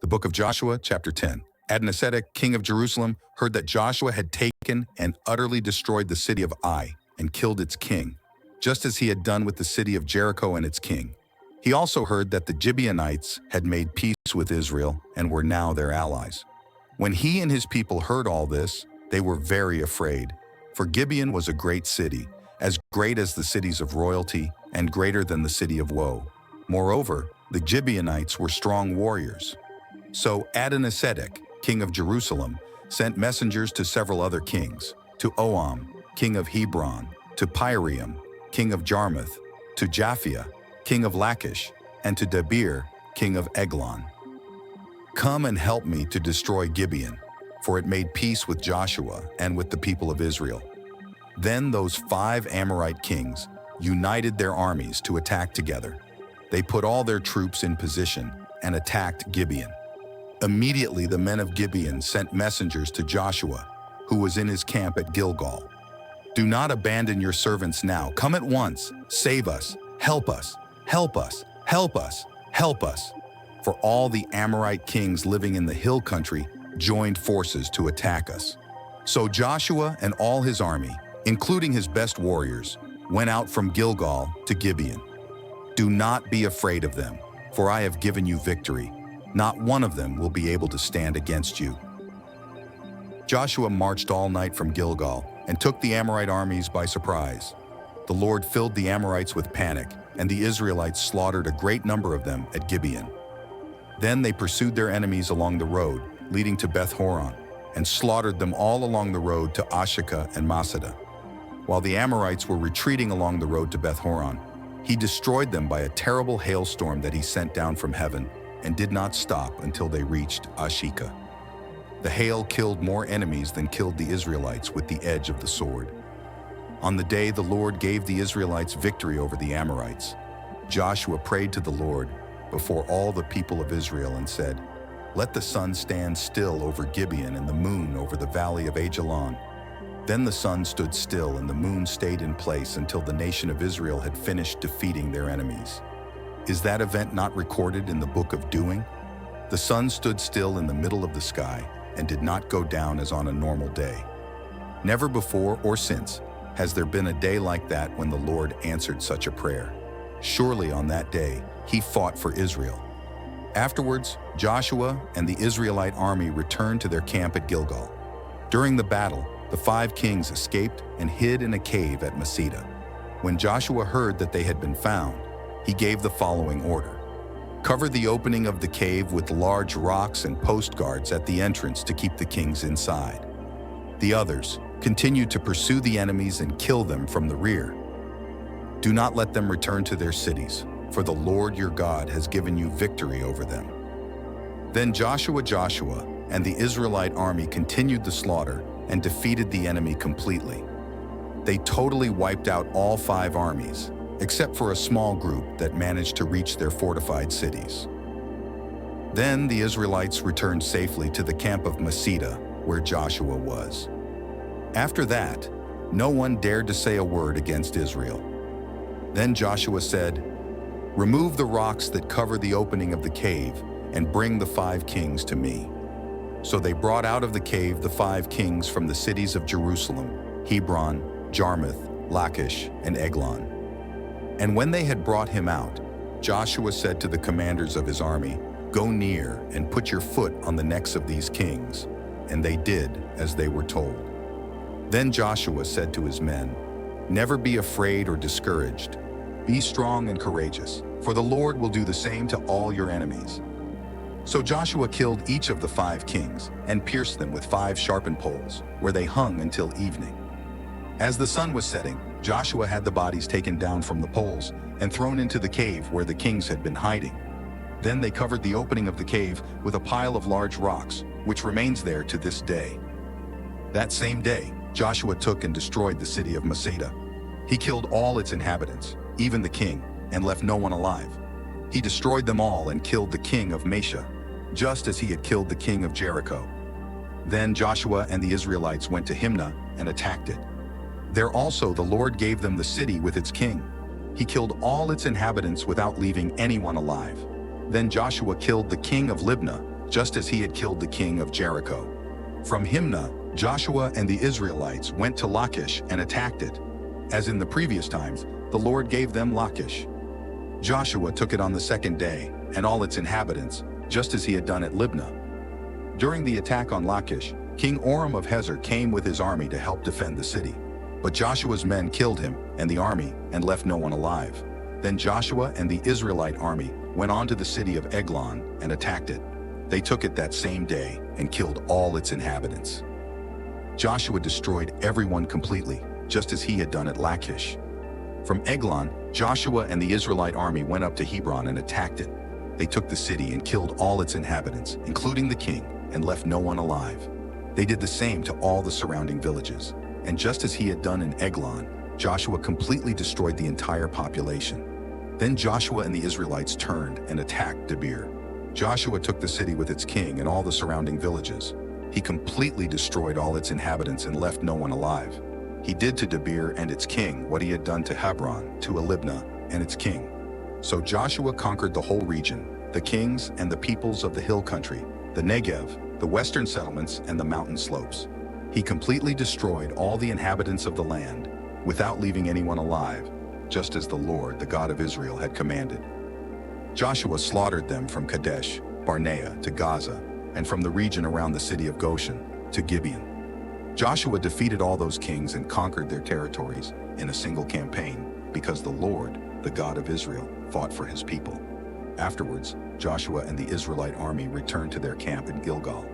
The book of Joshua, chapter 10. Adoni-Sedek, king of Jerusalem, heard that Joshua had taken and utterly destroyed the city of Ai and killed its king, just as he had done with the city of Jericho and its king. He also heard that the Gibeonites had made peace with Israel and were now their allies. When he and his people heard all this, they were very afraid, for Gibeon was a great city, as great as the cities of royalty and greater than the city of woe. Moreover, the Gibeonites were strong warriors. So Adoni-Sedek, king of Jerusalem, sent messengers to several other kings, to Oam, king of Hebron, to Piram, king of Jarmuth, to Japhia, king of Lachish, and to Debir, king of Eglon. Come and help me to destroy Gibeon, for it made peace with Joshua and with the people of Israel. Then those 5 Amorite kings united their armies to attack together. They put all their troops in position and attacked Gibeon. Immediately the men of Gibeon sent messengers to Joshua, who was in his camp at Gilgal. Do not abandon your servants now. Come at once. Save us. Help us. Help us. Help us. Help us. For all the Amorite kings living in the hill country joined forces to attack us. So Joshua and all his army, including his best warriors, went out from Gilgal to Gibeon. Do not be afraid of them, for I have given you victory. Not one of them will be able to stand against you. Joshua marched all night from Gilgal and took the Amorite armies by surprise. The Lord filled the Amorites with panic, and the Israelites slaughtered a great number of them at Gibeon. Then they pursued their enemies along the road leading to Beth-horon, and slaughtered them all along the road to Ashekah and Masada. While the Amorites were retreating along the road to Beth-horon, he destroyed them by a terrible hailstorm that he sent down from heaven, and did not stop until they reached Ashekah. The hail killed more enemies than killed the Israelites with the edge of the sword. On the day the Lord gave the Israelites victory over the Amorites, Joshua prayed to the Lord before all the people of Israel and said, "Let the sun stand still over Gibeon and the moon over the valley of Ajalon." Then the sun stood still and the moon stayed in place until the nation of Israel had finished defeating their enemies. Is that event not recorded in the book of Doing? The sun stood still in the middle of the sky and did not go down as on a normal day. Never before or since has there been a day like that when the Lord answered such a prayer. Surely on that day, he fought for Israel. Afterwards, Joshua and the Israelite army returned to their camp at Gilgal. During the battle, the 5 kings escaped and hid in a cave at Masada. When Joshua heard that they had been found, he gave the following order: cover the opening of the cave with large rocks and post guards at the entrance to keep the kings inside. The others continued to pursue the enemies and kill them from the rear. Do not let them return to their cities, for the Lord your God has given you victory over them. Then Joshua and the Israelite army continued the slaughter and defeated the enemy completely. They totally wiped out all 5 armies, except for a small group that managed to reach their fortified cities. Then the Israelites returned safely to the camp of Masada, where Joshua was. After that, no one dared to say a word against Israel. Then Joshua said, "Remove the rocks that cover the opening of the cave and bring the 5 kings to me." So they brought out of the cave the 5 kings from the cities of Jerusalem, Hebron, Jarmuth, Lachish, and Eglon. And when they had brought him out, Joshua said to the commanders of his army, "Go near and put your foot on the necks of these kings." And they did as they were told. Then Joshua said to his men, "Never be afraid or discouraged. Be strong and courageous, for the Lord will do the same to all your enemies." So Joshua killed each of the 5 kings and pierced them with 5 sharpened poles, where they hung until evening. As the sun was setting, Joshua had the bodies taken down from the poles and thrown into the cave where the kings had been hiding. Then they covered the opening of the cave with a pile of large rocks, which remains there to this day. That same day, Joshua took and destroyed the city of Masada. He killed all its inhabitants, even the king, and left no one alive. He destroyed them all and killed the king of Mesha, just as he had killed the king of Jericho. Then Joshua and the Israelites went to Himnah and attacked it. There also the Lord gave them the city with its king. He killed all its inhabitants without leaving anyone alive. Then Joshua killed the king of Libnah, just as he had killed the king of Jericho. From Himnah, Joshua and the Israelites went to Lachish and attacked it. As in the previous times, the Lord gave them Lachish. Joshua took it on the second day, and all its inhabitants, just as he had done at Libnah. During the attack on Lachish, King Oram of Hazor came with his army to help defend the city. But Joshua's men killed him and the army and left no one alive. Then Joshua and the Israelite army went on to the city of Eglon and attacked it. They took it that same day and killed all its inhabitants. Joshua destroyed everyone completely, just as he had done at Lachish. From Eglon, Joshua and the Israelite army went up to Hebron and attacked it. They took the city and killed all its inhabitants, including the king, and left no one alive. They did the same to all the surrounding villages. And just as he had done in Eglon, Joshua completely destroyed the entire population. Then Joshua and the Israelites turned and attacked Debir. Joshua took the city with its king and all the surrounding villages. He completely destroyed all its inhabitants and left no one alive. He did to Debir and its king what he had done to Hebron, to Libnah, and its king. So Joshua conquered the whole region, the kings and the peoples of the hill country, the Negev, the western settlements, and the mountain slopes. He completely destroyed all the inhabitants of the land, without leaving anyone alive, just as the Lord, the God of Israel, had commanded. Joshua slaughtered them from Kadesh, Barnea, to Gaza, and from the region around the city of Goshen to Gibeon. Joshua defeated all those kings and conquered their territories in a single campaign, because the Lord, the God of Israel, fought for his people. Afterwards, Joshua and the Israelite army returned to their camp in Gilgal.